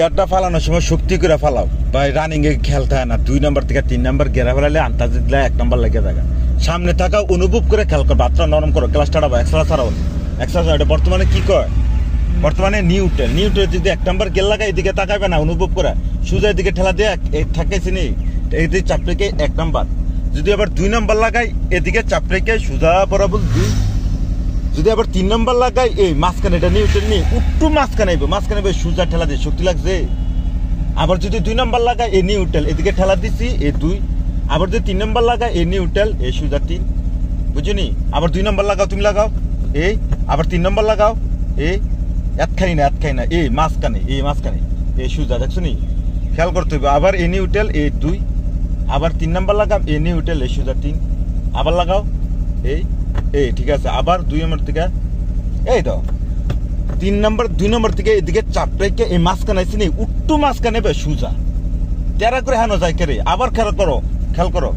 গিয়ারটা ফালানোর সময় শক্তি করে ফালাও ভাই, রানিং এ খেলতে হয় না। 2 নাম্বার থেকে 3 নাম্বার গিয়ারে ফেলালে আন্দাজ দিলে 1 নাম্বার লেগে থাকে। সামনে থাকা অনুভব করে খেয়াল করো, বাচ্চা নরম করো, ক্লাস টাড়াবো, এক্সট্রা ছাড়াও। এক্সট্রা এটা বর্তমানে কি কয়, বর্তমানে নিউটেল যদি 1 নাম্বার গিয়ার লাগায় এদিকে তাকাবে না, অনুভব করে সোজা এদিকে ঠেলা দিয়ে ঠাকাইছি নি, এদিকে চাপ রেখে 1 নাম্বার। যদি আবার 2 নাম্বার লাগাই এদিকে চাপ রেখে সোজা বরাবর 2। যদি আবার 3 নাম্বার লাগাই এই মাঝখানে, এটা নিউটেল নিয়ে একটু মাঝখানে সোজা ঠেলা দিয়ে শক্তি লাগছে। আবার যদি 2 নাম্বার লাগাই এই নিউটেল, এদিকে ঠেলা দিচ্ছি এই 2। আবার যদি 3 নাম্বার লাগাই এই নিউটেল এই সোজা 3, বুঝলি? আবার 2 নাম্বার লাগাও, তুমি লাগাও এই, আবার 3 নাম্বার লাগাও এই, এতখানি না এই মাঝখানে এই সোজা, দেখছো নি? খেয়াল করতে হবে। আবার এই নিউটেল এই 2, আবার 3 নাম্বার লাগাও এই নিউটেল এই সোজা 3, আবার লাগাও এই ঠিক আছে। আবার 2 নাম্বার থেকে এই তো 2 নাম্বার থেকে এদিকে চাপ রেখে এই মাঝখানে আইসি নি, উট্টু মাঝখানে সোজা তেরা করে হানো যায় কে রে। আবার খেয়াল করো